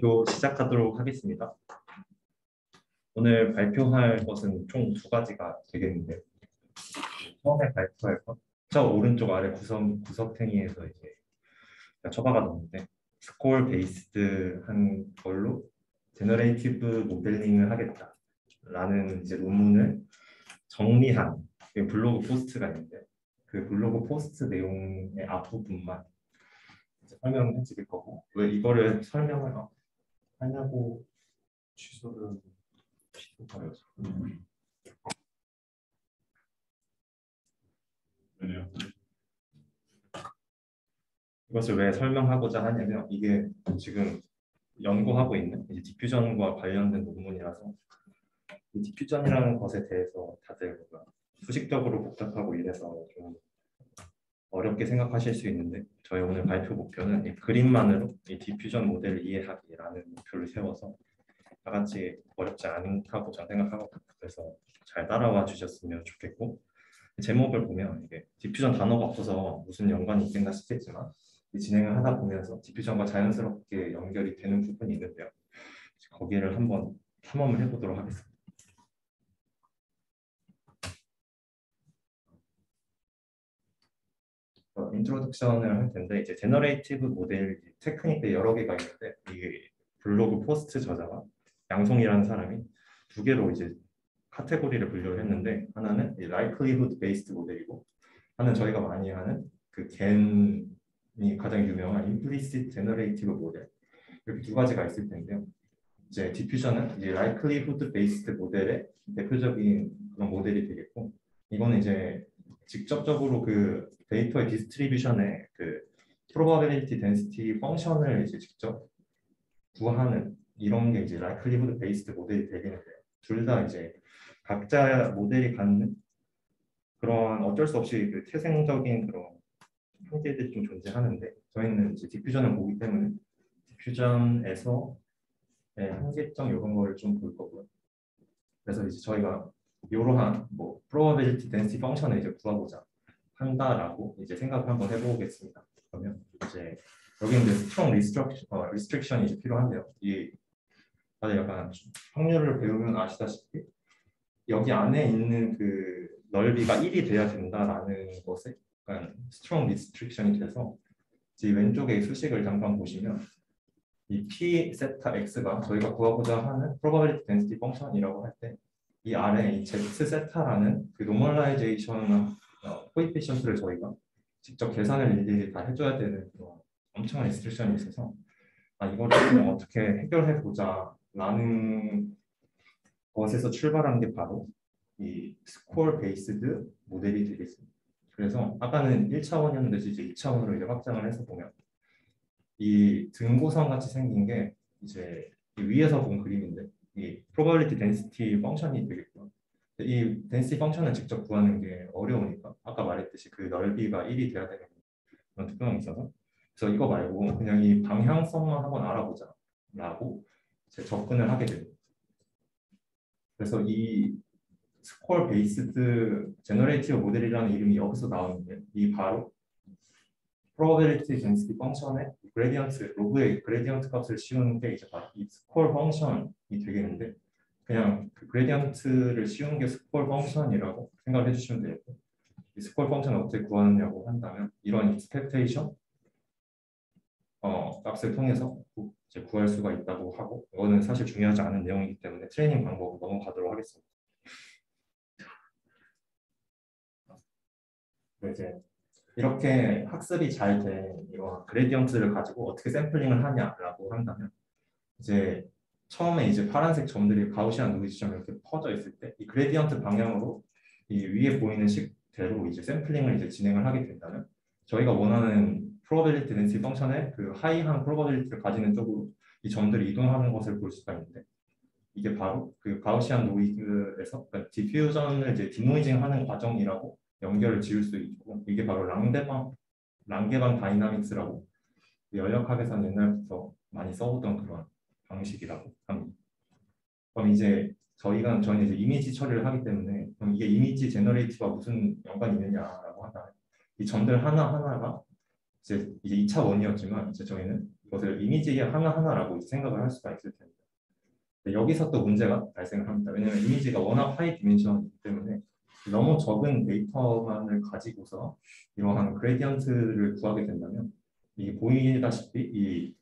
발표 시작하도록 하겠습니다. 오늘 발표할 것은 총 두 가지가 되겠는데, 처음에 발표할 것, 저 오른쪽 아래 구석탱이에서 이제 처박아 놓는데, 스코어 베이스드 한 걸로 제너레이티브 모델링을 하겠다라는 이제 논문을 정리한 블로그 포스트가 있는데, 그 블로그 포스트 내용의 앞부분만 설명을 해드릴 거고, 왜 이거를 설명을 하냐고 취소를 취소하여서 이것을 왜 설명하고자 하냐면, 이게 지금 연구하고 있는 이제 디퓨전과 관련된 논문이라서 이 디퓨전이라는 것에 대해서 다들 수식적으로 복잡하고 이래서 좀 어렵게 생각하실 수 있는데, 저희 오늘 발표 목표는 이 그림만으로 이 디퓨전 모델을 이해하기라는 목표를 세워서 다 같이 어렵지 않다고 저는 생각하거든요. 그래서 잘 따라와 주셨으면 좋겠고, 제목을 보면 이게 디퓨전 단어가 없어서 무슨 연관이 있겠나 싶겠지만, 이 진행을 하다 보면서 디퓨전과 자연스럽게 연결이 되는 부분이 있는데요. 거기를 한번 탐험을 해보도록 하겠습니다. 인트로덕션을 할 텐데, 이제 제너레이티브 모델 테크닉이 여러 개가 있는데, 이게 블로그 포스트 저자가 양송이라는 사람이 두 개로 이제 카테고리를 분류를 했는데, 하나는 likelihood based 모델이고, 하나는 저희가 많이 하는 그 겐이 가장 유명한 implicit generative 모델, 이렇게 두 가지가 있을 텐데요. 이제 디퓨전은 이제 likelihood based 모델의 대표적인 그런 모델이 되겠고, 이거는 이제 직접적으로 그 데이터의 디스트리뷰션의 그 probability density 펑션을 이제 직접 구하는 이런 게 이제 likelihood based 모델이 되겠는데요. 둘 다 이제 각자 모델이 갖는 그런 어쩔 수 없이 그 태생적인 그런 한계들이 좀 존재하는데, 저희는 이제 디퓨전을 보기 때문에 디퓨전에서 한계점 이런 거를 좀 볼 거고요. 그래서 이제 저희가 이러한 뭐 probability density 펑션을 이제 구하고자 한다라고 이제 생각을 한번 해보겠습니다. 그러면 이제 여기 이제 strong restriction이 이제 필요한데요. 이 다들 약간 확률을 배우면 아시다시피 여기 안에 있는 그 넓이가 1이 돼야 된다라는 것에 약간 strong restriction이 돼서, 이 왼쪽에 수식을 잠깐 보시면 이 p 세타 x가 저희가 구하고자 하는 probability density 펑션이라고 할 때, 이 아래 이 z 세타라는 그 노멀라이제이션 코에피션트를 저희가 직접 계산을 일일이 다 해줘야 되는 그런 엄청난 리스트릭션이 있어서, 이거를 좀 어떻게 해결해 보자라는 것에서 출발한 게 바로 이 스코어 베이스드 모델이 되겠습니다. 그래서 아까는 1차원이었는데 이제 2차원으로 이제 확장을 해서 보면, 이 등고선 같이 생긴 게 이제 위에서 본 그림인데, 이 probability density 펑션이 되겠고요. 이 density 펑션을 직접 구하는 게 어려우니까 아까 말했듯이 그 넓이가 1이 돼야 되는 그런 특성이 있어서, 그래서 이거 말고 그냥 이 방향성만 한번 알아보자라고 접근을 하게 됩니다. 그래서 이 스코어 베이스드 제너레이티브 모델이라는 이름이 여기서 나오는데, 이 바로 probability density 펑션의 그레디언트, 로그의 그레디언트 값을 씌우는 게 이제 바로 이 스코어 펑션이 되겠는데, 그냥 그 그레디언트를 씌우는 게 스코어 펑션이라고 생각을 해주시면 되겠고, 이 스코어 펑션을 어떻게 구하느냐고 한다면 이런 expectation 값을 통해서 이제 구할 수가 있다고 하고, 이거는 사실 중요하지 않은 내용이기 때문에 트레이닝 방법으로 넘어가도록 하겠습니다. 이제 이렇게 학습이 잘 된 이런 그레디언트를 가지고 어떻게 샘플링을 하냐라고 한다면, 이제 처음에 이제 파란색 점들이 가우시안 노이즈처럼 이렇게 퍼져 있을 때, 이 그레디언트 방향으로 이 위에 보이는 식대로 이제 샘플링을 이제 진행을 하게 된다면, 저희가 원하는 probability density 펑션의 그 하이한 probability를 가지는 쪽으로 이 점들이 이동하는 것을 볼 수가 있는데, 이게 바로 그 가우시안 노이즈에서 그러니까 디퓨전을 이제 디노이징하는 과정이라고 연결을 지을 수 있고, 이게 바로 랑게방 다이나믹스라고 연력학에서는 옛날부터 많이 써오던 그런 방식이라고 합니다. 그럼 이제 저희는 이제 이미지 처리를 하기 때문에, 그럼 이게 이미지 제너레이티브와 무슨 연관이 있느냐라고 한다면, 이 점들 하나하나가 이제 2차원이었지만 이제 저희는 것을 이미지 하나하나라고 생각을 할 수가 있을 텐데 여기서 또 문제가 발생을 합니다. 왜냐하면 이미지가 워낙 하이 디멘션이기 때문에 너무 적은 데이터만을 가지고서 이러한 그레디언트를 구하게 된다면 이게 보이다시피 이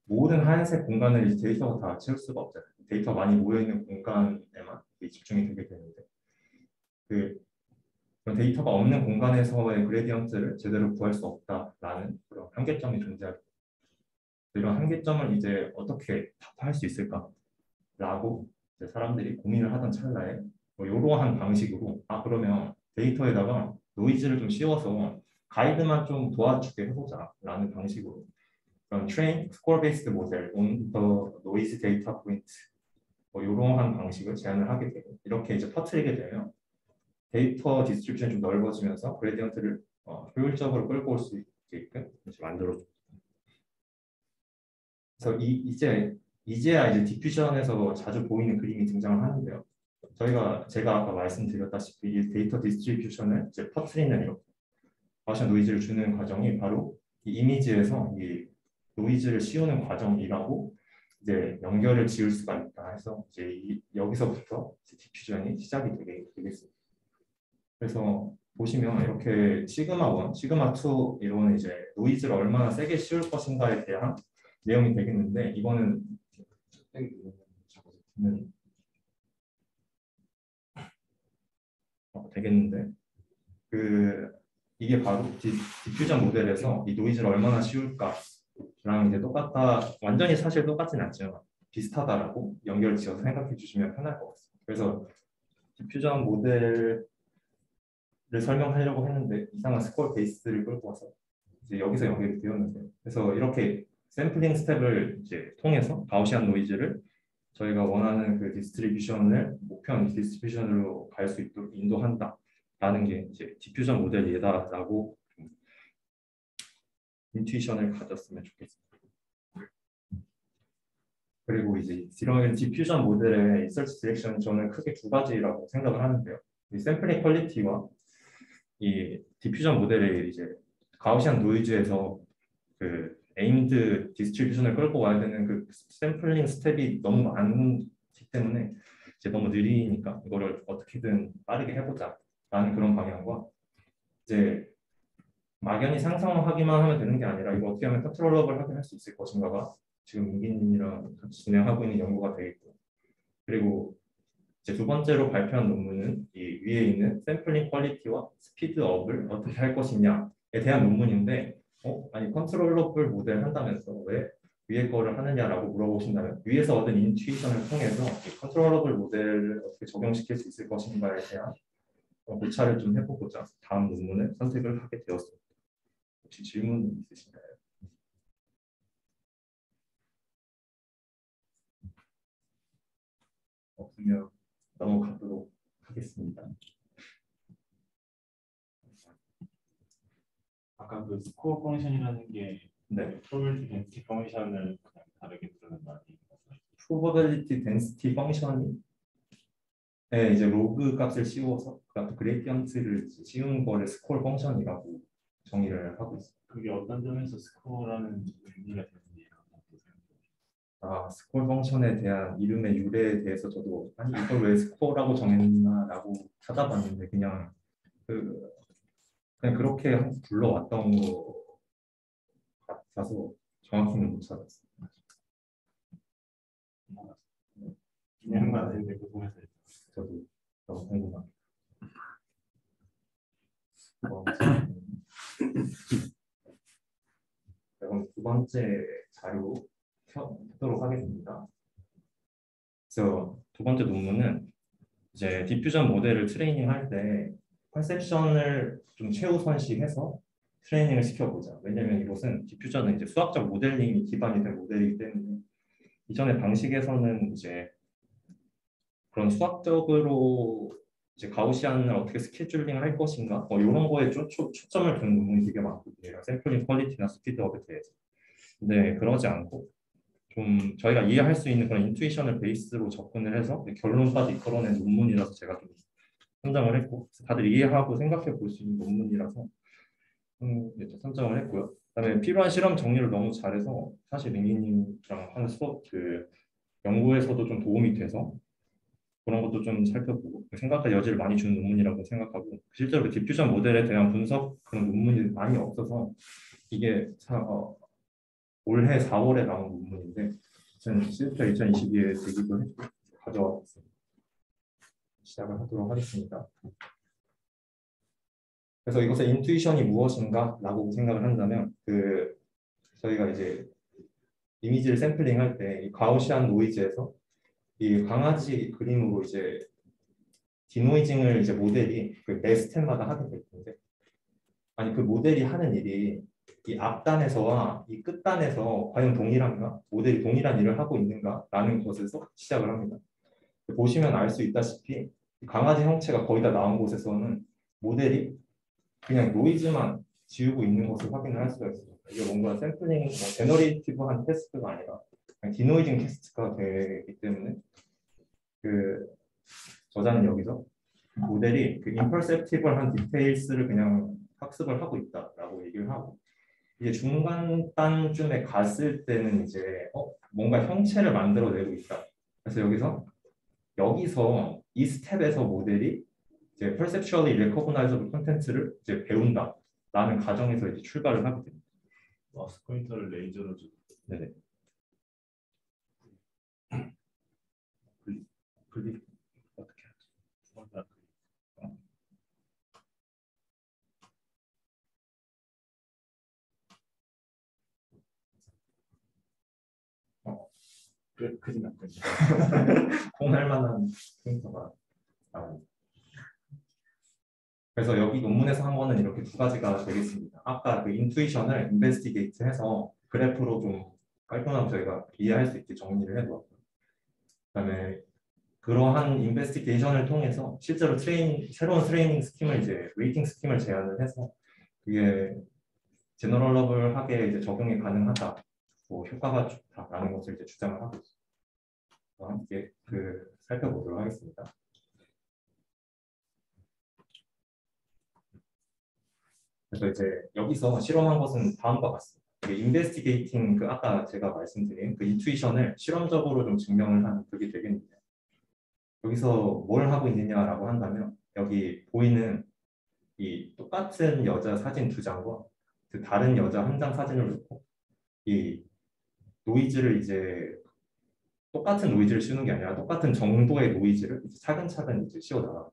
모든 하얀색 공간을 이제 데이터가 다 채울 수가 없잖아요. 데이터 많이 모여있는 공간에만 집중이 되게 되는데 그런 데이터가 없는 공간에서의 그레디언트를 제대로 구할 수 없다라는 그런 한계점이 존재하고 이런 한계점을 이제 어떻게 타파할 수 있을까라고 이제 사람들이 고민을 하던 찰나에 뭐 이러한 방식으로 그러면 데이터에다가 노이즈를 좀 씌워서 가이드만 좀 도와주게 해보자라는 방식으로 그런 train score based model on the noise data point 뭐 이러한 방식을 제안을 하게 되고 이렇게 이제 퍼뜨리게 되면 데이터 디스트리뷰션이 좀 넓어지면서 그레디언트를 효율적으로 끌고 올 수 있게끔 만들어줍니다. 그래서 이제야 이제 디퓨전에서 자주 보이는 그림이 등장을 하는데요. 제가 아까 말씀드렸다시피 이 데이터 디스트리뷰션을 이제 퍼뜨리는 이렇게 가우시안 노이즈를 주는 과정이 바로 이 이미지에서 이 노이즈를 씌우는 과정이라고 이제 연결을 지을 수가 있다 해서 이제 여기서부터 디퓨전이 시작이 되겠습니다. 그래서 보시면 이렇게 시그마 1, 시그마 2 이런 이제 노이즈를 얼마나 세게 씌울 것인가에 대한 내용이 되겠는데 이거는 되겠는데 이게 바로 디퓨전 모델에서 이 노이즈를 얼마나 씌울까랑 이제 완전히 사실 똑같진 않지만 비슷하다라고 연결 지어서 생각해 주시면 편할 것 같습니다. 그래서 디퓨전 모델을 설명하려고 했는데 이상한 스코어 베이스를 끌고 와서 이제 여기서 연결이 되었는데 그래서 이렇게 샘플링 스텝을 이제 통해서 가우시안 노이즈를 저희가 원하는 그 디스트리뷰션을 목표한 디스트리뷰션으로 갈 수 있도록 인도한다라는 게 이제 디퓨전 모델이다라고 인투이션을 가졌으면 좋겠습니다. 그리고 이제 이런 디퓨전 모델의 인서치 디렉션 저는 크게 두 가지라고 생각을 하는데요. 이 샘플링 퀄리티와 이 디퓨전 모델의 이제 가우시안 노이즈에서 그 에임드 디스트리뷰션을 끌고 와야 되는 그 샘플링 스텝이 너무 많기 때문에 이제 너무 느리니까 이거를 어떻게든 빠르게 해보자라는 그런 방향과 이제 막연히 상상하기만 하면 되는 게 아니라 이거 어떻게 하면 컨트롤러블하게 할 수 있을 것인가가 지금 민기님이랑 같이 진행하고 있는 연구가 되겠고 그리고 이제 두 번째로 발표한 논문은 이 위에 있는 샘플링 퀄리티와 스피드업을 어떻게 할 것이냐에 대한 논문인데 아니 컨트롤러블 모델 한다면서 왜 위에 거를 하느냐라고 물어보신다면 위에서 얻은 인투이션을 통해서 이 컨트롤러블 모델을 어떻게 적용시킬 수 있을 것인가에 대한 고찰을 좀 해보고자 다음 논문을 선택을 하게 되었습니다. 혹시 질문 있으신가요? 없으면 넘어가도록 하겠습니다. 아까 그 스코어 펑션이라는 게 네. 프로버빌리티 덴시티 펑션을 그냥 다르게 부르는 거 아니에요? 프로버빌리티 덴시티 펑션이 네, 이제 로그 값을 씌워서 그 그레디언트를 씌운 거를 스코어 펑션이라고 정의를 하고 있습니다. 그게 어떤 점에서 스코어라는 의미가 되는지 스코어 펑션에 대한 이름의 유래에 대해서 저도 아니 이걸 왜 스코어라고 정했나라고 찾아봤는데 그냥 그렇게 불러왔던 거 같아서 정확히는 못 찾았어요. 그냥 맞는데 궁금해서 저도 너무 궁금합니다. 그럼 두 번째 자료 켜도록 하겠습니다. 그래서 두 번째 논문은 이제 디퓨전 모델을 트레이닝할 때 컨셉션을 좀 최우선시해서 트레이닝을 시켜보자. 왜냐하면 이것은 디퓨전은 이제 수학적 모델링이 기반이 된 모델이기 때문에 이전의 방식에서는 이제 그런 수학적으로 이제 가우시안을 어떻게 스케줄링 할 것인가 이런 거에 초점을 두는 논문이 되게 많거든요. 샘플링 퀄리티나 스피드업에 대해서. 근데 그러지 않고 좀 저희가 이해할 수 있는 그런 인투이션을 베이스로 접근을 해서 결론까지 이끌어낸 논문이라서 제가 좀 선정을 했고 다들 이해하고 생각해 볼 수 있는 논문이라서 이제 선정을 했고요. 그다음에 필요한 실험 정리를 너무 잘해서 사실 링리님이랑 하는 수업 그 연구에서도 좀 도움이 돼서 그런 것도 좀 살펴보고 생각할 여지를 많이 주는 논문이라고 생각하고 실제로 그 디퓨전 모델에 대한 분석 그런 논문이 많이 없어서 이게 올해 4월에 나온 논문인데 실제 2022에 되기도 했고 가져왔습니다. 시작을 하도록 하겠습니다. 그래서 이것의 인투이션이 무엇인가라고 생각을 한다면 저희가 이제 이미지를 샘플링할 때 이 가우시안 노이즈에서 이 강아지 그림으로 이제 디노이징을 이제 모델이 매 스텝마다 하게 될 텐데 아니 그 모델이 하는 일이 이 앞단에서와 이 끝단에서 과연 동일한가? 모델이 동일한 일을 하고 있는가라는 것에서 시작을 합니다. 보시면 알 수 있다시피 강아지 형체가 거의 다 나온 곳에서는 모델이 그냥 노이즈만 지우고 있는 것을 확인을 할 수가 있습니다. 이게 뭔가 샘플링, 제너레이티브한 테스트가 아니라 그냥 디노이징 테스트가 되기 때문에 그 저자는 여기서 모델이 그 imperceptible한 디테일스를 그냥 학습을 하고 있다라고 얘기를 하고 이제 중간 단쯤에 갔을 때는 이제 뭔가 형체를 만들어내고 있다. 그래서 여기서 이 스텝에서 모델이 이제 perceptually recognizable content를 이제 배운다라는 가정에서 이제 출발을 하게 됩니다. 마우스 포인터를 레이저로 좀 네네. 클릭 어떻게 하죠? 그림 안 그려. 통할 만한 포인터가 나옵니다. 그래서 여기 논문에서 한 거는 이렇게 두 가지가 되겠습니다. 아까 그 인투이션을 인베스티게이트 해서 그래프로 좀 깔끔하게 저희가 이해할 수 있게 정리를 해두었고요. 그다음에 그러한 인베스티게이션을 통해서 실제로 새로운 트레이닝 스킴을 이제 웨이팅 스킴을 제안을 해서 그게 제너럴러블하게 이제 적용이 가능하다, 뭐 효과가 좋다라는 것을 이제 주장을 하고 있습니다. 함께 살펴보도록 하겠습니다. 그래서 이제 여기서 실험한 것은 다음과 같습니다. 인베스티게이팅 아까 제가 말씀드린 그 인투이션을 실험적으로 좀 증명을 하는 그게 되겠는데 여기서 뭘 하고 있느냐라고 한다면 여기 보이는 이 똑같은 여자 사진 두 장과 그 다른 여자 한 장 사진을 놓고 이 노이즈를 이제 똑같은 노이즈를 씌우는 게 아니라 똑같은 정도의 노이즈를 이제 차근차근 이제 씌워 나가.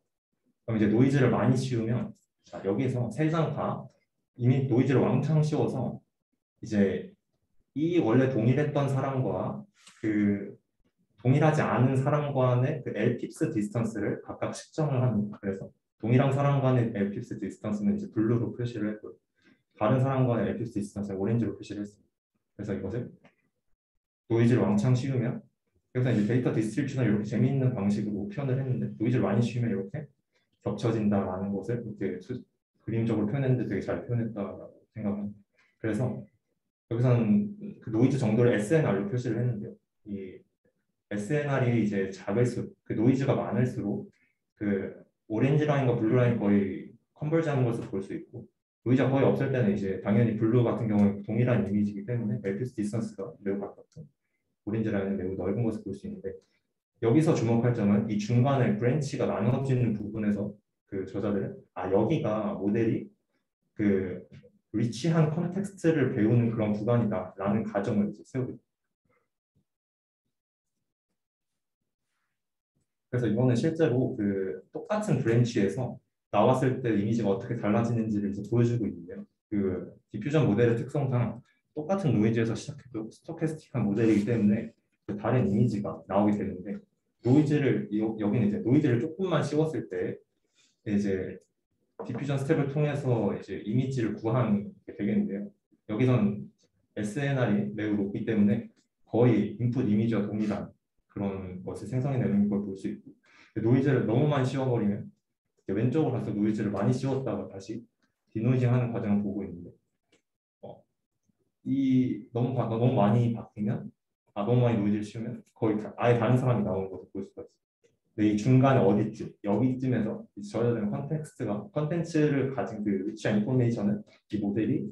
그럼 이제 노이즈를 많이 씌우면 자, 여기서 세 장 다 이미 노이즈를 왕창 씌워서 이제 이 원래 동일했던 사람과 그 동일하지 않은 사람 간의 그 엘핍스 디스턴스를 각각 측정을 합니다. 그래서 동일한 사람 간의 엘핍스 디스턴스는 이제 블루로 표시를 했고요. 다른 사람 간의 엘핍스 디스턴스는 오렌지로 표시를 했습니다. 그래서 이것을 노이즈를 왕창 씌우면 그래서 이제 데이터 디스트리뷰션을 이렇게 재미있는 방식으로 표현을 했는데 노이즈를 많이 씌우면 이렇게 겹쳐진다라는 것을 이렇게 그림적으로 표현했는데 되게 잘 표현했다고 생각합니다. 그래서 여기서는 그 노이즈 정도를 SNR로 표시를 했는데요. 이 SNR이 이제 작을수록 그 노이즈가 많을수록 그 오렌지 라인과 블루 라인 거의 컨버지하는 것을 볼 수 있고 노이즈가 거의 없을 때는 이제 당연히 블루 같은 경우는 동일한 이미지이기 때문에 멜피스 디스턴스가 매우 가깝고 오렌지 라인은 매우 넓은 것을 볼 수 있는데 여기서 주목할 점은 이 중간에 브랜치가 나눠지는 부분에서 그 저자들은 여기가 모델이 그 리치한 컨텍스트를 배우는 그런 구간이다라는 가정을 이제 세우게 됩니다. 그래서 이거는 실제로 그 똑같은 브랜치에서 나왔을 때 이미지가 어떻게 달라지는지를 이제 보여주고 있는데요. 그 디퓨전 모델의 특성상 똑같은 노이즈에서 시작해도 스토캐스틱한 모델이기 때문에 그 다른 이미지가 나오게 되는데 여기는 이제 노이즈를 조금만 씌웠을 때 이제 디퓨전 스텝을 통해서 이제 이미지를 구하는 게 되겠는데요. 여기선 SNR이 매우 높기 때문에 거의 인풋 이미지와 동일한 그런 것을 생성해내는 걸 볼 수 있고 노이즈를 너무 많이 씌워버리면 왼쪽으로 가서 노이즈를 많이 씌웠다가 다시 디노이징하는 과정을 보고 있는데 너무 많이 바뀌면 너무 많이 노이즈를 씌우면 거의 아예 다른 사람이 나오는 것을 볼 수가 있어요. 근데 이 중간에 어디쯤 여기쯤에서 저자들은 컨텐츠를 가진 그 위치한 인포메이션을 이 모델이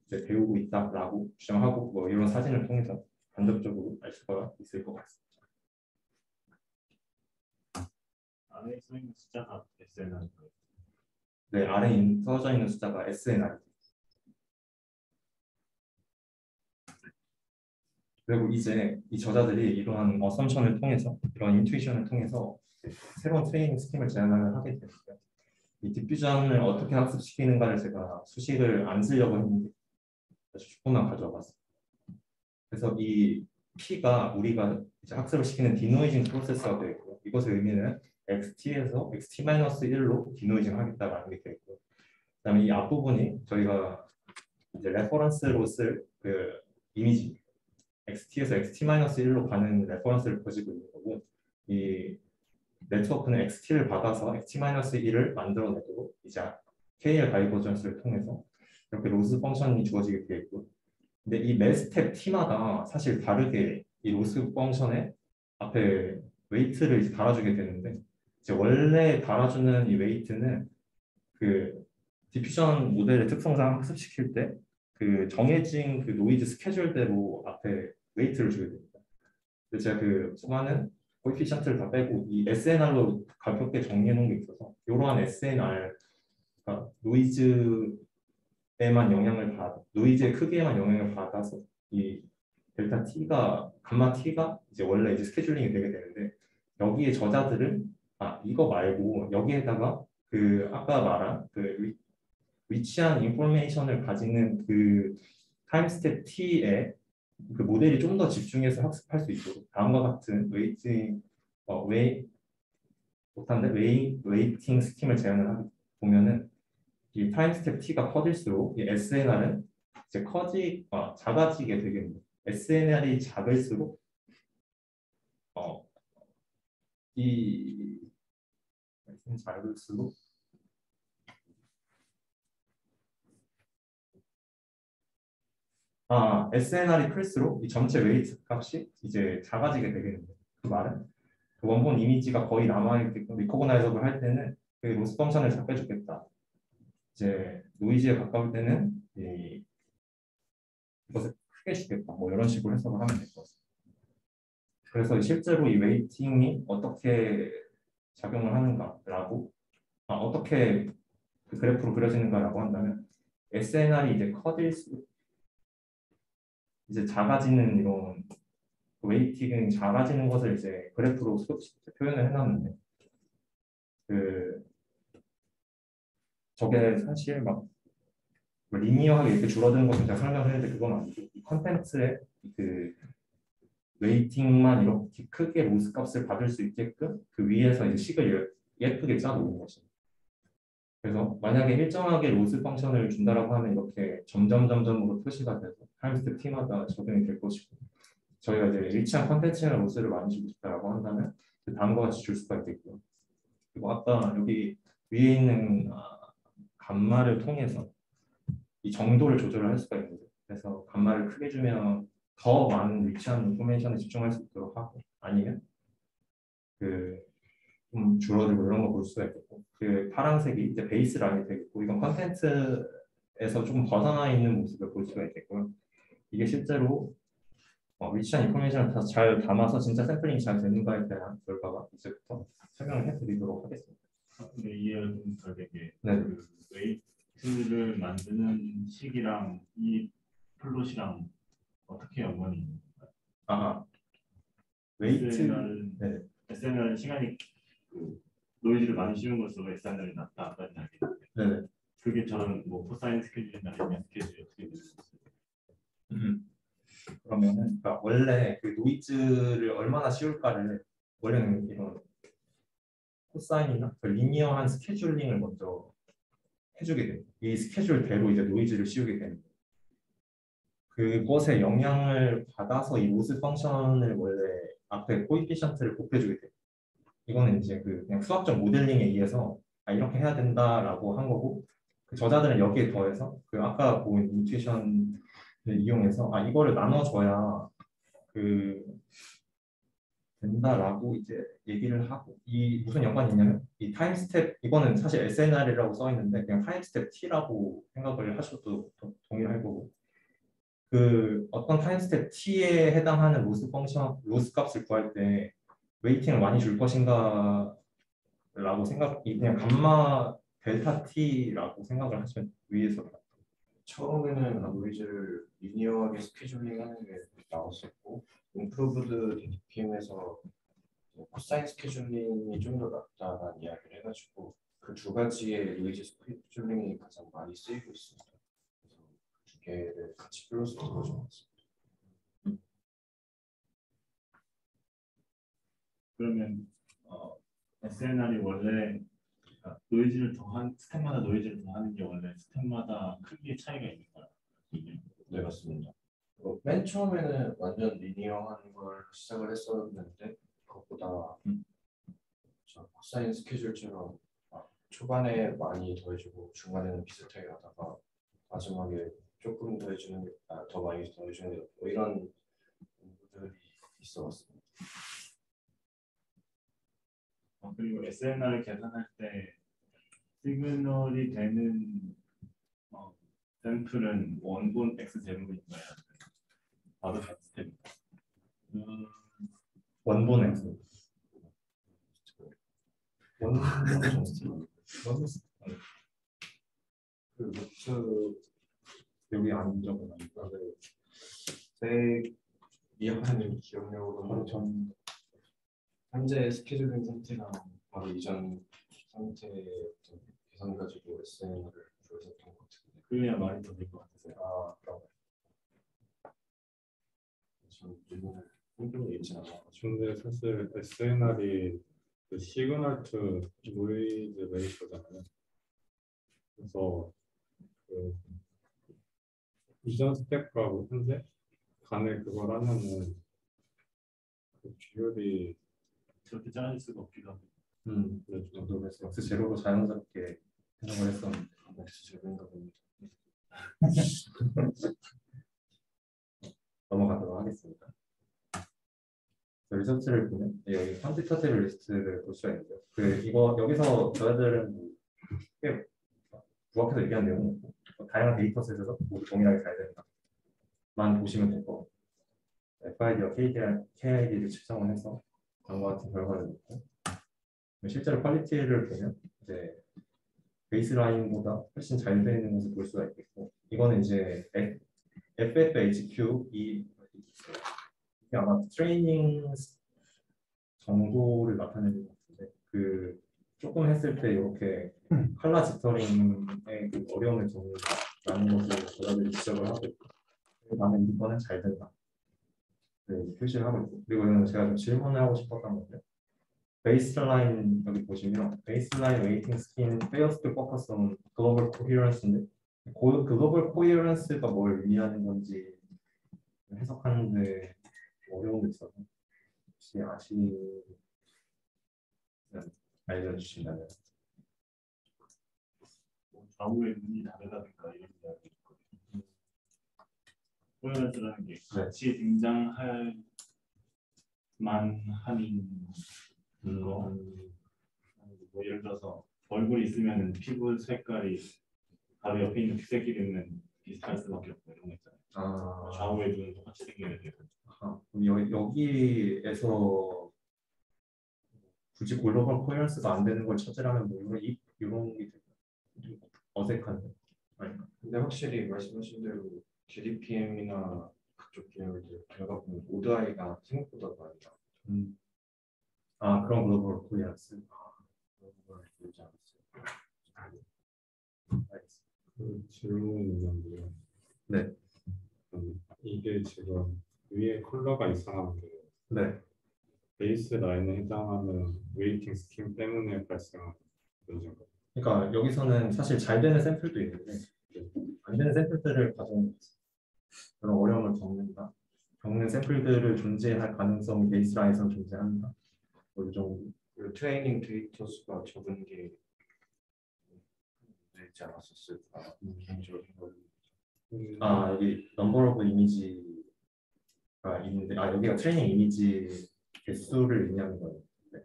이제 배우고 있다라고 주장하고 뭐 이런 사진을 통해서 간접적으로 알 수가 있을 것 같습니다. 안에 써 있는 숫자가 SNR 거예요. 네, 써져 있는 숫자가 SNR. 그리고 이제 이 저자들이 이러한 어썸션을 통해서 이런 인투이션을 통해서 새로운 트레이닝 스킴을 제안을 하게 됐어요. 이 디퓨전을 어떻게 학습시키는가를 제가 수식을 안 쓰려고 했는데 조금만 가져와 봤어요. 그래서 이 P가 우리가 이제 학습을 시키는 디노이징 프로세스가 되어 있고요. 이것의 의미는 XT에서 XT-1로 디노이징 하겠다라는 게 되어 있고요. 그다음에 이 앞부분이 저희가 이제 레퍼런스로 쓸 그 이미지 XT에서 XT-1로 가는 레퍼런스를 가지고 있는 거고, 이 네트워크는 XT를 받아서 XT-1을 만들어내도록 이제 KL 다이버전스를 통해서 이렇게 로스 펑션이 주어지게 되어 있고, 근데 이 매 스텝 T마다 사실 다르게 이 로스 펑션에 앞에 웨이트를 이제 달아주게 되는데, 이제 원래 달아주는 이 웨이트는 그 디퓨전 모델의 특성상 학습시킬 때 그 정해진 그 노이즈 스케줄대로 앞에 웨이트를 주게 됩니다. 근데 제가 그 수많은 코에피션트를 다 빼고 이 SNR로 가볍게 정리해 놓은 게 있어서 이러한 SNR, 그러니까 노이즈의 크기에만 영향을 받아서 이 델타 T가 감마 T가 이제 원래 이제 스케줄링이 되게 되는데, 여기에 저자들은 이거 말고 여기에다가 그 아까 말한 그 위치한 인포메이션을 가지는 그 타임 스텝 T에 그 모델이 좀 더 집중해서 학습할 수 있도록 다음과 같은 웨이팅 스킴을 제안을 보면은 이 타임 스텝 T가 커질수록 이 SNR은 이제 작아지게 되겠네요. SNR이 작을수록 이 작을수록 SNR이 클수록 이 전체 웨이트 값이 이제 작아지게 되겠는데, 그 말은 그 원본 이미지가 거의 남아있게끔 리코그나이저블 할 때는 그 로스 펑션을 잡혀주겠다. 이제 노이즈에 가까울 때는 이것을 크게 주겠다. 뭐 이런 식으로 해석을 하면 될 것 같습니다. 그래서 실제로 이 웨이팅이 어떻게 작용을 하는가라고, 어떻게 그 그래프로 그려지는가라고 한다면, SNR이 이제 커질수록 이제 작아지는 이런 웨이팅이 작아지는 것을 이제 그래프로 표현을 해놨는데, 그 저게 사실 막 리니어하게 이렇게 줄어드는 것을 제가 설명을 했는데 그건 아니고, 이 컨텐츠의 그 웨이팅만 이렇게 크게 로스 값을 받을 수 있게끔 그 위에서 이제 식을 예쁘게 짜놓은 것입니다. 그래서 만약에 일정하게 로스 펑션을 준다라고 하면 이렇게 점점점점으로 표시가 돼서 타임 스텝 T마다 적용이 될 것이고, 저희가 이제 일치한 컨텐츠나 로스를 많이 주고 싶다라고 한다면 다음과 같이 줄 수가 있겠고요. 그리고 아까 여기 위에 있는 감마를 통해서 이 정도를 조절을 할 수가 있는데, 그래서 감마를 크게 주면 더 많은 위치한 인포메이션에 집중할 수 있도록 하고, 아니면 좀 줄어들고 이런 거 볼 수가 있겠고, 그 파란색이 이제 베이스 라인이 되겠고, 이건 컨텐츠에서 조금 벗어나 있는 모습을 볼 수가 있겠고요. 이게 실제로 위치한 인포메이션을 잘 담아서 진짜 샘플링이 잘 되는가에 대한 결과가 이제부터 설명을 해드리도록 하겠습니다. 근데 이해가 좀 덜 되게 네. 그 웨이트를 만드는 식이랑 이 플롯이랑 어떻게 연관이 있는 건가요? 웨이트. SNR은 시간이 그 노이즈를 많이 씌우는 것으로 SNR이 낮다까지 알겠는데, 네. 그게 저는 뭐 코사인 스케줄이나 리니어 스케줄이 어떻게 되는 거예요? 그러면은 그러니까 원래 그 노이즈를 얼마나 씌울까를 원래는 이런 코사인이나 그 리니어한 스케줄링을 먼저 해주게 돼요. 이 스케줄대로 이제 노이즈를 씌우게 되는 거예요. 그것에 영향을 받아서 이 로스 펑션을 원래 앞에 코이피션트를 곱해주게 돼요. 이거는 이제 그냥 수학적 모델링에 의해서 이렇게 해야 된다라고 한 거고, 그 저자들은 여기에 더해서 그 아까 본 인투이션을 이용해서 이거를 나눠줘야 그 된다라고 이제 얘기를 하고 이 무슨 연관이 있냐면 이 타임 스텝 이거는 사실 SNR이라고 써 있는데 그냥 타임 스텝 T라고 생각을 하셔도 동일할 거고 그 어떤 타임 스텝 T에 해당하는 로스 펑션 로스 값을 구할 때 웨이팅을 많이 줄 것인가라고 생각 그냥 감마 델타 T라고 생각을 하시면 위에서 처음에는 노이즈를 리니어하게 스케줄링하는 게 나왔었고 임프로브드 DPM에서 코사인 스케줄링이 좀 더 낫다라는 이야기를 해가지고 그 두 가지의 노이즈 스케줄링이 가장 많이 쓰이고 있습니다. 그래서 그 두 개를 같이 플러스 넣어준 것 같습니다. 그러면 SNR이 원래 노이즈를 더한 스텝마다 노이즈를 더하는 게 원래 스텝마다 크기의 차이가 있는 거야. 네, 맞습니다. 맨 처음에는 완전 리니어한 걸 시작을 했었는데 그것보다 저 코사인 스케줄처럼 초반에 많이 더해주고 중간에는 비슷하게 하다가 마지막에 조금 더해주는 더 많이 더해주는 게 뭐 이런 공부들이 있어왔습니다. 그리고 SNR을 계산할 때 시그널이 되는 샘플은 원본 X 제곱인가요? 바로 같은 스텝입니다. 원본에서 그 노트 여기 안 적어놨는데 제 이해하는 기억력으로는 전 현재 스케줄링 상태랑 바로 이전 상태의 어떤 계산 가지고 SNR을 구했었던 것 같은데 그래야 말이 더 될 것 같아서요. 그럼 전 질문을 흥분이 있지 않아. 근데 사실 SNR이 그 시그널 투 노이즈 레이쇼잖아요. 그래서 그 이전 스텝과 현재 간에 그걸 하면은 그 비율이 저렇게 짜질 수가 없기도 하고. 그래서 저도 그래서 X 제로로 자연스럽게 생각을 했었는데 X 제로인가 봅니다. 넘어가도록 하겠습니다. 리서치를 보면 여기 퀀티터티브 리스트를 볼 수가 있는데요. 이거 여기서 저희들은 꽤 부합해서 얘기한 내용은 다양한 데이터셋에서 모두 동일하게 잘 된다만 보시면 될 거고 FID와 KID를 측정을 해서 다음과 같은 결과를 넣고 실제로 퀄리티를 보면 이제 베이스라인보다 훨씬 잘 되는 것을 볼 수가 있겠고 이거는 이제 FFHQ 이게 아마 트레이닝 정도를 나타내는 것 같은데 그 조금 했을 때 이렇게 칼라 지터링의 그 어려움을 정리하는 것을 저자들이 지적을 하고 있고 나는 이거는 잘 된다 표시를 하고 있고 그리고 이거는 제가 좀 질문을 하고 싶었던 건데 베이스라인 여기 보시면 베이스라인 웨이팅 스킨 페어스 투 포커스 온 글로벌 코히런스인데 글로벌 코히런스가 뭘 의미하는 건지 해석하는데 어려움이 있어서 혹시 아시면 알려주신다면 좌우의 눈이 다르다든가 이런 이야기 있거든요. 코헤런스라는 게 같이 등장할 만한 거. 뭐 예를 들어서 얼굴이 있으면 피부 색깔이 바로 옆에 있는 피색 이름은 비슷할 수밖에 없고 이런 거 있잖아요. 좌우의 눈은 똑같이 생겨야 돼요. 여기에서 굳이 글로벌 코헤런스가 안 되는 걸 찾으라면 뭐 이런 게 좀 어색한데. 근데 확실히 말씀하신 대로 GDPM이나 그쪽 계열들 들어가 보면 ODI가 생각보다 많이 나와요. 그런 글로벌 코헤런스. 그런 걸 들지 않았어요. 그 질문이 있는데요. 네. 이게 지금 위에 컬러가 이상한 게 네. 베이스 라인에 해당하는 웨이팅 스킨 때문에 발생한 문제인가요? 그러니까 여기서는 사실 잘 되는 샘플도 있는데 안 되는 샘플들을 가져온 그런 어려움을 겪는 샘플들을 존재할 가능성이 베이스라인에서 존재한다. 이 정도. 그 트레이닝 데이터 수가 적은 게 되지 않았었을까 개인적으로 생각을 여기 넘버 오브 이미지가 있는데 여기가 트레이닝 이미지 개수를 의미하는 거예요. 네.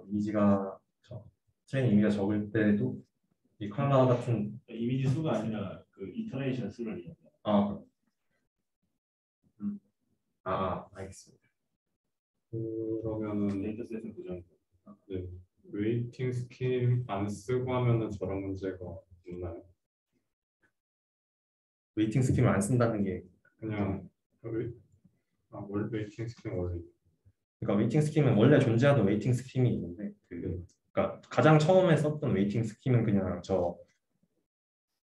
이미지가 트레이닝 이미지가 적을 때도 이 컬러 같은 이미지 수가 아니라 그 이터레이션 수를 얘기해요. 알겠습니다. 그러면은 데이터셋은 그 정도. 네, 웨이팅 스킨 안 쓰고 하면은 저런 문제가 있나요? 웨이팅 스킴을 안 쓴다는 게 그냥 웨이팅 스킨 원래 그러니까 웨이팅 스킴은 원래 존재하던 웨이팅 스킴이 있는데 그러니까 가장 처음에 썼던 웨이팅 스킴은 그냥 저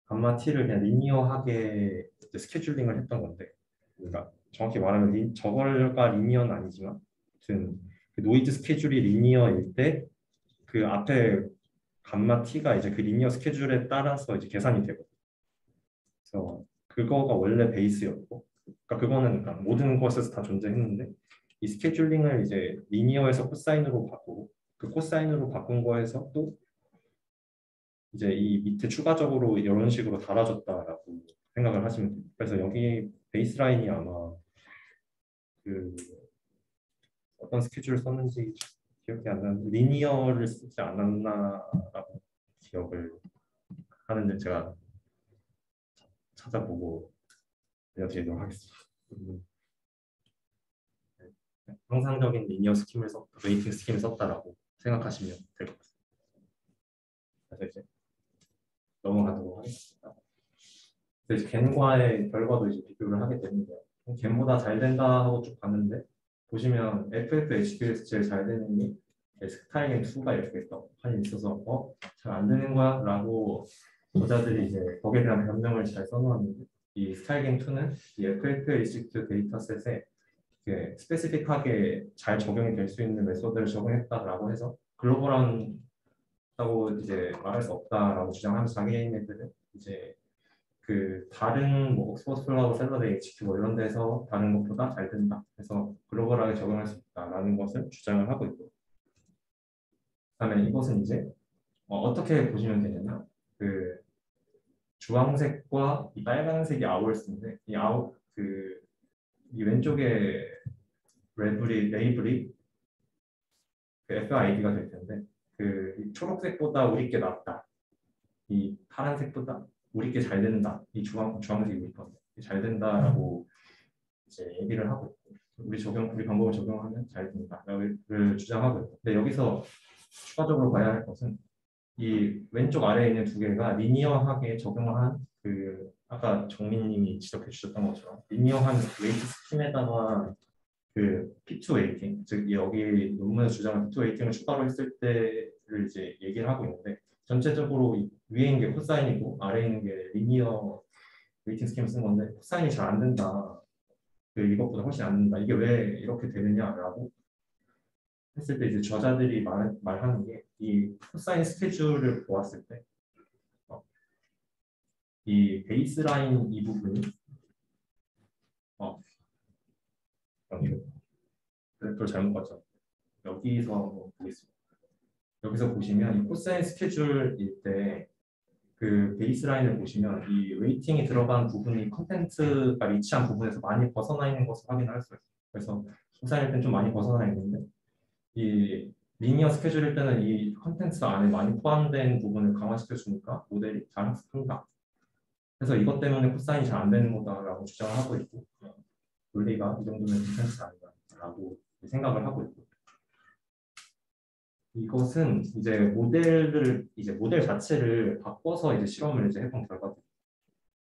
감마 t를 그냥 리니어하게 이제 스케줄링을 했던 건데 그러니까 정확히 말하면 저걸가 리니어는 아니지만 아무튼 그 노이즈 스케줄이 리니어일 때 그 앞에 감마 t가 이제 그 리니어 스케줄에 따라서 이제 계산이 되거든요. 그래서 그거가 원래 베이스였고 그러니까 그거는 그러니까 모든 것에서 다 존재했는데 이 스케줄링을 이제 리니어에서 코사인으로 바꾸고 그 코사인으로 바꾼 거에서 또 이제 이 밑에 추가적으로 이런 식으로 달아줬다라고 생각을 하시면 돼요. 그래서 여기 베이스라인이 아마 그 어떤 스케줄을 썼는지 기억이 안 나는데 리니어를 쓰지 않았나라고 기억을 하는데 제가 찾아보고 알려드리도록 하겠습니다. 형상적인 리니어 스킴을 썼다, 웨이팅 스킴을 썼다라고 생각하시면 될 것 같습니다. 그래서 이제 넘어가도록 하겠습니다. 그래서 겐과의 결과도 이제 비교를 하게 되는데요. 겐보다 잘 된다 하고 쭉 봤는데 보시면 FFHQ에서 제일 잘 되는 게 스타일갱 2가 이렇게 떡하니 있어서 잘 안 되는 거야? 라고 저자들이 이제 거기에 대한 변명을 잘 써놓았는데 이 스타일갱 2는 이 FFHQ 데이터셋에 스페시픽하게 잘 적용이 될 수 있는 메소드를 적용했다라고 해서 글로벌한다고 이제 말할 수 없다라고 주장하면서 자기네들은 이제 그 다른 뭐 옥스퍼드 플라워 샐러드 HQ 뭐 이런 데서 다른 것보다 잘 된다. 그래서 글로벌하게 적용할 수 있다라는 것을 주장을 하고 있고, 그다음에 이것은 이제 어떻게 보시면 되냐면 그 주황색과 이 빨간색이 아울스인데 이 왼쪽에 레이블이 그 FID가 될 텐데 이 초록색보다 우리 게 낫다. 이 파란색보다 우리 게 잘 된다. 이 주황색이 우리 건데 잘 된다라고 이제 얘기를 하고 있고 우리 방법을 적용하면 잘 된다를 주장하고 있고 근데 여기서 추가적으로 봐야 할 것은 이 왼쪽 아래에 있는 두 개가 리니어하게 적용한 그 아까 정민님이 지적해 주셨던 것처럼 리니어한 웨이트 스킴에다가 그 P2 웨이팅 즉 여기 논문에서 주장한 P2 웨이팅을 추가로 했을 때를 이제 얘기를 하고 있는데 전체적으로 위에 있는 게 코사인이고 아래에 있는 게 리니어 웨이팅 스킴을 쓴 건데 코사인이 잘 안 된다. 이것보다 훨씬 안 된다. 이게 왜 이렇게 되느냐라고 했을 때 이제 저자들이 말하는 게 이 코사인 스케줄을 보았을 때 이 베이스라인 이 부분이 그래프를 잘못 봤죠. 여기서 한번 보겠습니다. 여기서 보시면 이 코사인 스케줄일 때 그 베이스라인을 보시면 이 웨이팅이 들어간 부분이 컨텐츠가 리치한 부분에서 많이 벗어나 있는 것을 확인할 수 있어요. 그래서 코사인일 때는 좀 많이 벗어나 있는데 이 리니어 스케줄일 때는 이 컨텐츠 안에 많이 포함된 부분을 강화시켜 주니까 모델이 잘 학습한다. 그래서 이것 때문에 코사인이 잘 안 되는 거다라고 주장을 하고 있고 논리가 이 정도면 괜찮지 않나라고 생각을 하고 있고 이것은 이제 모델 자체를 바꿔서 이제 실험을 이제 해본 결과들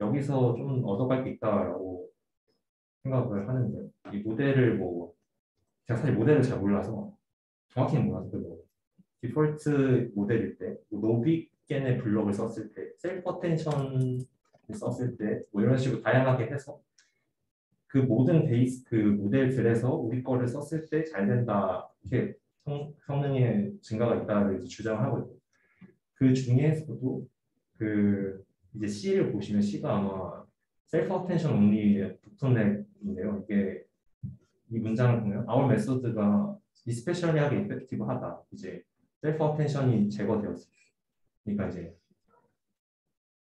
여기서 좀 얻어갈 게 있다라고 생각을 하는데 이 모델을 제가 사실 모델을 잘 몰라서 정확히는 몰라서 디폴트 모델일 때 노비겐의 블록을 썼을 때 셀프 어텐션을 썼을 때 이런 식으로 다양하게 해서 그 모든 그 모델들에서 우리 거를 썼을 때 잘 된다 이렇게 성능의 증가가 있다를 주장하고 있고 그 중에서도 이제 C를 보시면 C가 아마 셀프 어텐션 only 부분인데요. 이게 이 문장을 보면 our method가 especially하게 effective하다. 이제 셀프 어텐션이 제거되었어요. 그러니까 이제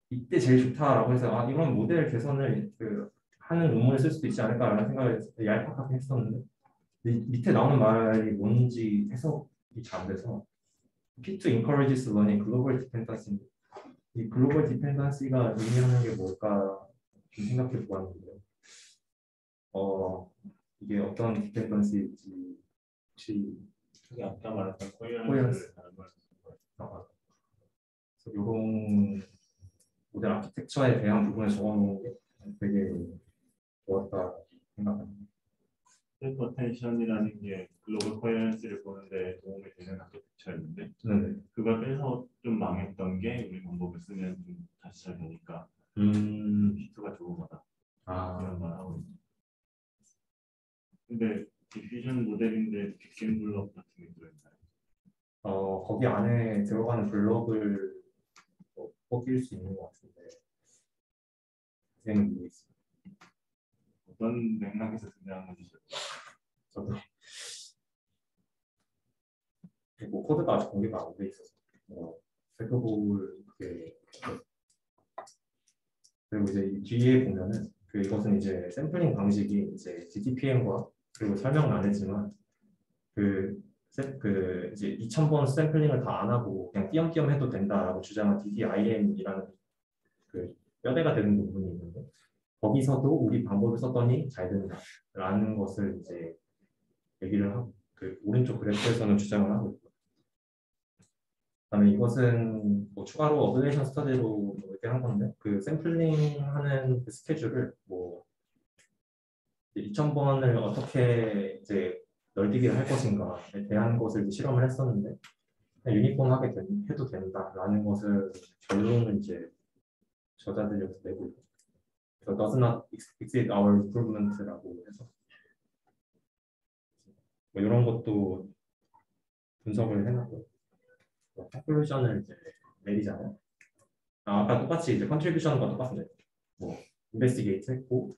이때 제일 좋다라고 해서 이런 모델 개선을 하는 논문을 쓸 수도 있지 않을까라는 생각을 얄팍하게 했었는데 밑에 나오는 말이 뭔지 해석이 잘 안 돼서 P2 encourages learning global dependency. 이 글로벌 디펜던시가 의미하는 게 뭘까 좀 생각해 보았는데요. 이게 어떤 디펜던시일지 혹시 그게 아까 말했던 코헤런스. 코헤런스를 다른 걸 이런 모델 아키텍처에 대한 부분을 적어놓은 게 되게 좋았다 생각합니다. 포텐션이라는 게 글로벌 코헤런스를 보는데 도움이 되는 아키텍처였는데 네. 그걸 빼서 좀 망했던 게 우리 방법을 쓰면 좀 다시 잘 되니까 P2가 좋은 거다 이런 말 하고 있어요. 근데 디퓨전 모델인데 빅싱 블럭 같은 게 들어있나요? 거기 안에 들어가는 블럭을 뽑힐 수 있는 것 같은데 선생님 모르겠어요. 어떤 맥락에서 등장한 건지 저도 그리고 코드가 아직 공개가 안 돼 있어서 살펴볼 그게 그리고 이제 이 뒤에 보면은 이것은 이제 샘플링 방식이 이제 DTPM과 그리고 설명은 안 했지만 이제 2000번 샘플링을 다 안 하고 그냥 띄엄띄엄 해도 된다라고 주장한 DDIM이라는 그 뼈대가 되는 부분이 있는데 거기서도 우리 방법을 썼더니 잘 된다라는 것을 이제 얘기를 하고 오른쪽 그래프에서는 주장을 하고 있고 그다음에 이것은 뭐 추가로 어블레이션 스터디로 이렇게 한 건데 샘플링하는 스케줄을 2000번을 어떻게 이제 널뛰기를 할 것인가에 대한 것을 실험을 했었는데 유니폼하게 해도 된다라는 것을 결론을 이제 저자들이 여기서 내고 있고 그래서 does not exceed our improvement라고 해서 이런 것도 분석을 해놨고 컨클루전을 이제 내리잖아요. 아까 똑같이 이제 컨트리뷰션과 똑같은데 인베스티게이트 했고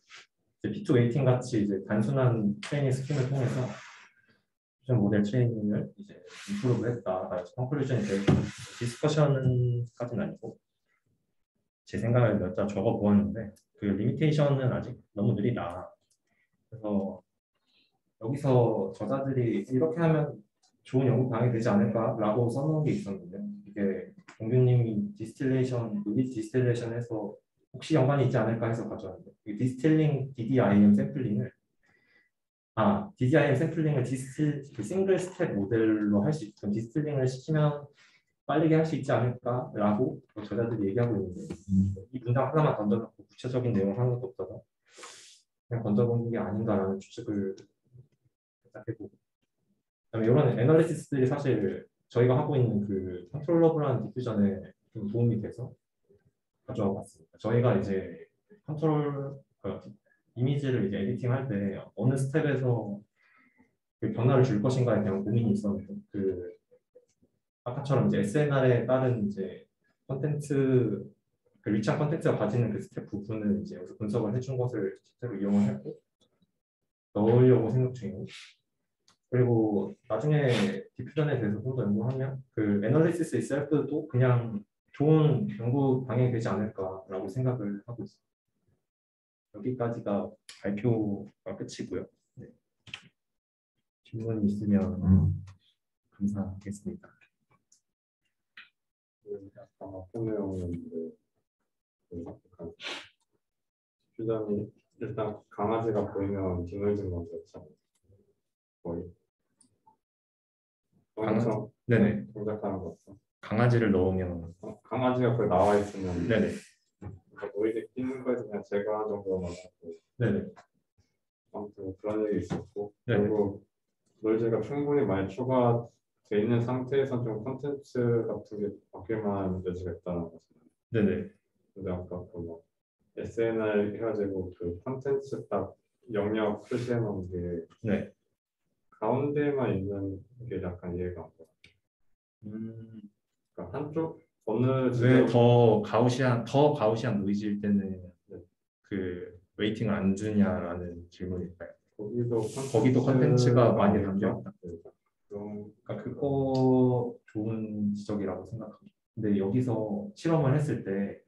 P2 웨이팅 같이 이제 단순한 트레이닝 스킴을 통해서 모델 트레이닝을 이제 임프루브 했다. 컨클루전이 되고 디스커션까지는 아니고 제 생각을 몇 자 적어 보았는데 리미테이션은 아직 너무 느리다. 그래서 여기서 저자들이 이렇게 하면 좋은 연구 방향이 되지 않을까라고 써놓은 게 있었는데 이게 동규님이 노디 디스틸레이션에서 혹시 연관이 있지 않을까 해서 가져왔는데 디스틸링 DDIM 샘플링을 DDIM 샘플링을 싱글 스텝 모델로 할 수 있고 디스틸링을 시키면 빠르게 할 수 있지 않을까라고 저자들이 얘기하고 있는데 이 문장 하나만 던져놓고 구체적인 내용 하나도 없어서 그냥 던져본 게 아닌가라는 추측을 해보고 그다음에 이런 애널리시스들이 사실 저희가 하고 있는 컨트롤러블한 디퓨전에 좀 도움이 돼서 가져와 봤습니다. 저희가 이제 이미지를 이제 에디팅할 때 어느 스텝에서 변화를 줄 것인가에 대한 고민이 있었는데 아까처럼 이제 SNR에 따른 이제 컨텐츠 리치한 컨텐츠가 가지는 스텝 부분을 이제 여기서 분석을 해준 것을 실제로 이용을 했고 넣으려고 생각 중이고 그리고 나중에 디퓨전에 대해서 좀 더 연구하면 애널리시스 itself도 그냥 좋은 연구 방향이 되지 않을까라고 생각을 하고 있습니다. 여기까지가 발표가 끝이고요. 네. 질문 있으면 감사하겠습니다. 약간 어떤 내용인데 디퓨전이 일단 강아지가 보이면 뒷놀진 먼저 했잖아요. 거의 네네. 동작하는 거 같아. 강아지를 넣으면 강아지가 거기 나와 있으면 네네. 노이즈 끼는 거에서 그냥 제거하는 정도만 하고 네네. 아무튼 그런 얘기 있었고 네네. 그리고 노이즈가 충분히 많이 추가돼 있는 상태에서 좀 콘텐츠 같은 게 바뀔 만한 여지가 있다는 거잖아요. 네네. 근데 아까 SNR 해가지고 콘텐츠 딱 영역 표시해 놓은 게 네. 가운데만 있는 게 약간 이해가 안 가. 그러니까 한쪽 어느 왜 더 가우시안 노이즈일 때는 웨이팅을 안 주냐라는 질문일까요? 거기도 컨텐츠가 많이 담겨 있다. 그러니까 그거 좋은 지적이라고 생각합니다. 근데 여기서 실험을 했을 때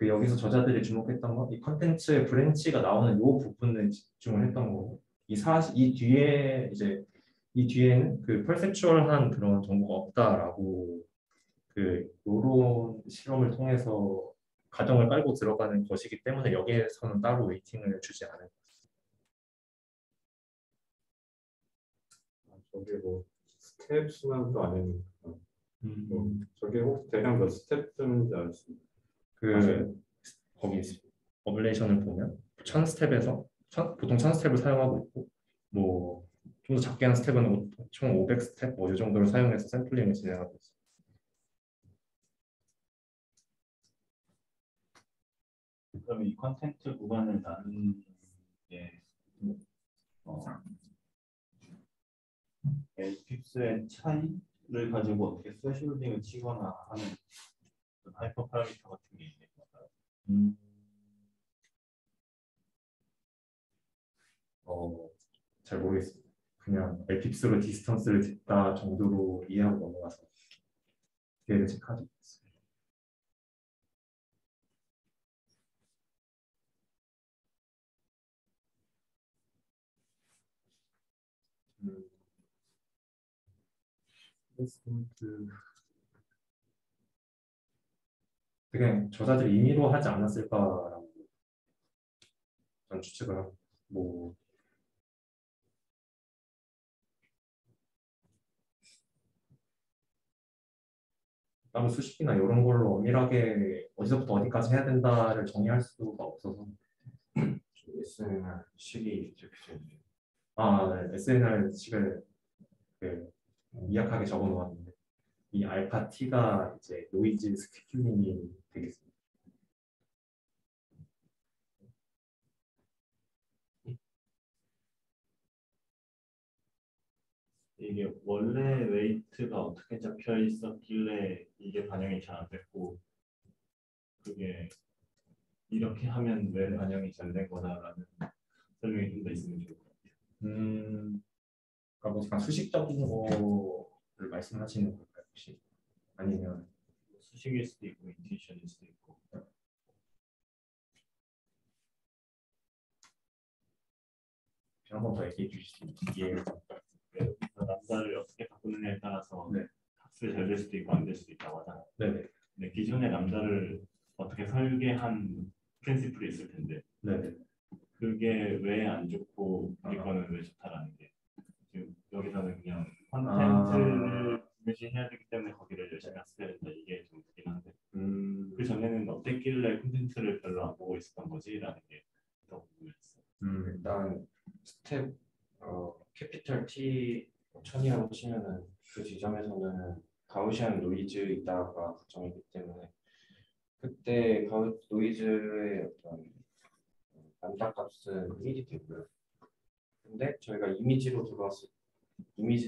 여기서 저자들이 주목했던 건 이 컨텐츠의 브랜치가 나오는 이 부분에 집중을 했던 거고 이 뒤에 이제 이 뒤에는 그 perceptual한 그런 정보가 없다라고 그 요런 실험을 통해서 가정을 깔고 들어가는 것이기 때문에 여기에서는 따로 웨이팅을 주지 않아요. 저게 뭐 스텝 수만도 아니니까 저게 혹시 대략 몇 스텝 되는지 알겠습니다. 그 거기 어블레이션을 보면 1000스텝에서 보통 1000스텝을 사용하고 있고 뭐 좀 더 작게 한 스텝은 총 500스텝 뭐 이 정도를 사용해서 샘플링을 진행하고 있어요. 그럼 이 컨텐츠 구간을 나누는 게 LPX의 차이를 가지고 어떻게 스레시홀딩을 치거나 하는 하이퍼 파라미터 같은 게 있는 건가요? 잘 모르겠습니다. 그냥 LPX로 디스턴스를 쟀다 정도로 이해하고 넘어가서 기회를 체크하지 않았어요. 그냥 저자들이 임의로 하지 않았을까라고 전 추측을 하고 뭐 따로 수식이나 이런 걸로 엄밀하게 어디서부터 어디까지 해야 된다를 정의할 수가 없어서 SNR 식이 적혀져 있네요. 네. SNR 식을 그 미약하게 적어 놓았는데 이 알파 T가 이제 노이즈 스케줄링이 되겠습니다. 이게 원래 웨이트가 어떻게 잡혀 있었길래 이게 반영이 잘 안 됐고 그게 이렇게 하면 왜 반영이 잘 된 거다라는 설명이 좀 더 있으면 좋을 것 같아요. 그러니까 뭐 약간 수식적인 거를 말씀하시는 걸까요 혹시? 아니면 수식일 수도 있고 인투이션일 수도 있고. 한 번 더 얘기해 주실 수 있나요? 람다를 어떻게 바꾸느냐에 따라서 네. 학습이 잘 될 수도 있고 안 될 수도 있다고 하잖아요. 네네. 근데 기존의 람다를 어떻게 설계한 프린시플이 있을 텐데 네네. 그게 왜 안 좋고 우리 거는 왜 좋다라는 게 지금 여기서는 그냥 컨텐츠를 중시해야 되기 때문에 거기를 열심히 학습해야 된다 이게 좀 크긴 한데 그 전에는 어땠길래 콘텐츠를 별로 안 보고 있었던 거지라는 게 더 궁금했어요. 일단 스텝 캐피털 T 1000이라고 치면은 그 지점에서는 가우시안 노이즈 있다가 가정이기 때문에 그때 노이즈의 어떤 람다 값은 1이 되고요. 근데 저희가 이미지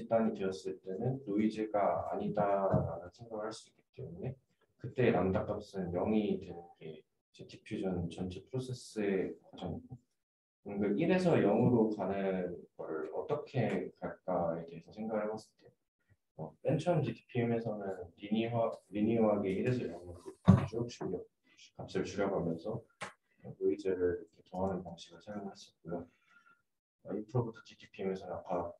단이 되었을 때는 노이즈가 아니다라는 생각을 할 수 있기 때문에 그때 람다 값은 0이 되는 게 디퓨전 전체 프로세스의 과정이고 그 1에서 0으로 가는 걸 어떻게 갈까에 대해서 생각을 해봤을 때 맨 처음 DTPM에서는 리니어하게 1에서 0으로 쭉 값을 줄여가면서 노이즈를 이렇게 더하는 방식을 사용했었고요. 인프로부터 DTPM에서는 아까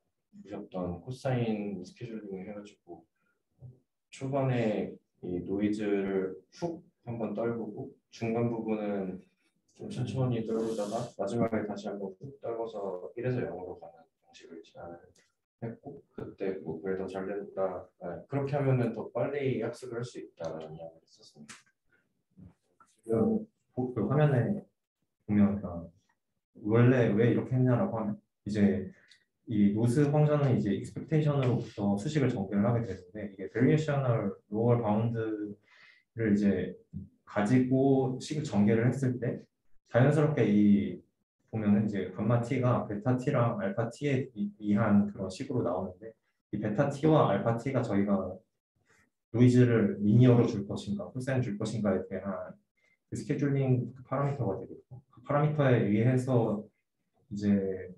보셨던 코사인 스케줄링을 해가지고 초반에 이 노이즈를 훅 한번 떨구고 중간 부분은 좀 천천히 떨구다가 마지막에 다시 한번 훅 떨궈서 1에서 0으로 가는 방식을 제안을 했고 그때 뭐 그래 더 잘 된다 그렇게 하면은 더 빨리 학습을 할 수 있다라는 이야기를 했었습니다. 지금 그 화면에 보면 원래 왜 이렇게 했냐라고 하면 이제 이 노스 펑션은 이제 expectation으로부터 수식을 전개를 하게 되는데 이게 variational lower bound를 이제 가지고 식을 전개를 했을 때 자연스럽게 이 보면은 이제 감마 t가 베타 t랑 알파 t에 의한 그런 식으로 나오는데 이 베타 t와 알파 t가 저희가 노이즈를 리니어로 줄 것인가 코사인 줄 것인가에 대한 그 스케줄링 파라미터가 되겠고 그 파라미터에 의해서 이제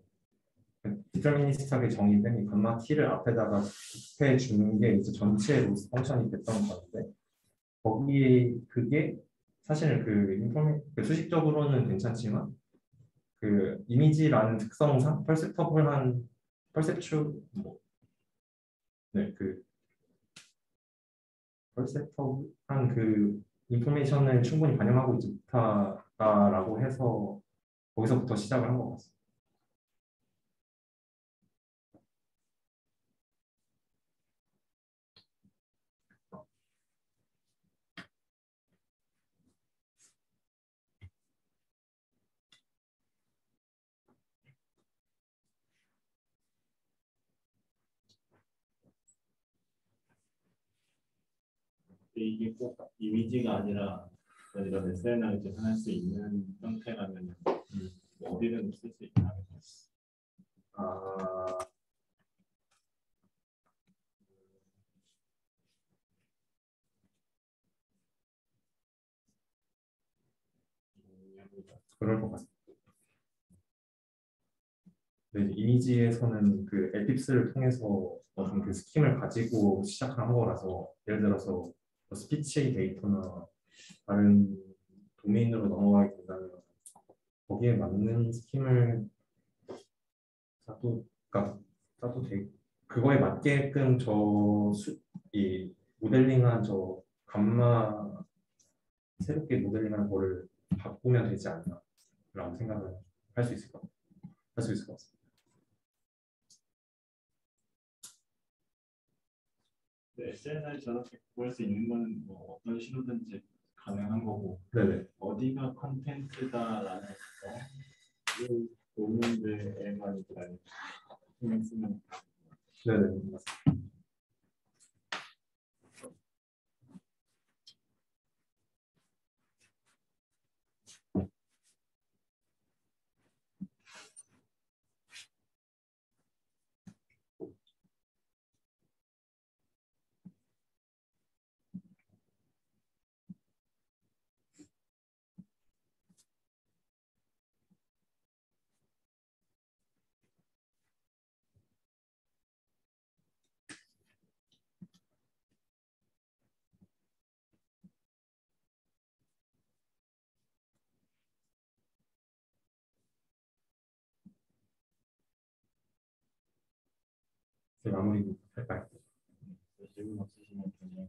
디터미니스트하게 정의된 이 감마 t를 앞에다가 해 주는 게 이제 전체 로스 펑션이 됐던 건데 거기에 그게 사실 그 수식적으로는 괜찮지만 그 이미지라는 특성상 퍼셉터블한 퍼셉추 뭐 네, 그 퍼셉터블한 그 인포메이션을 충분히 반영하고 있지 못하다라고 해서 거기서부터 시작을 한 것 같습니다. 이게 꼭 이미지가 아니라 이런 SNS를 재현할 수 있는 형태라면 뭐 어디든 쓸 수 있다. 아, 그럴 것 같습니다. 네, 이미지에서는 그 엘립스를 통해서 어떤 그 스킴을 가지고 시작한 거라서 예를 들어서 뭐 스피치 데이터나 다른 도메인으로 넘어가게 된다면 거기에 맞는 스킴을 짜도 돼 그거에 맞게끔 이 모델링한 저 감마 새롭게 모델링한 거를 바꾸면 되지 않나라는 생각을 할 수 있을 할 수 있을 것 같습니다. SNL 저렇게 구할 수 있는 거는 뭐 어떤 식으로든지 가능한 거고 네네. 어디가 컨텐츠다라는 거를 도면들에만 신경 쓰면 네네. 맞습니다. 마무리 할까요? 질문 없으시면 그냥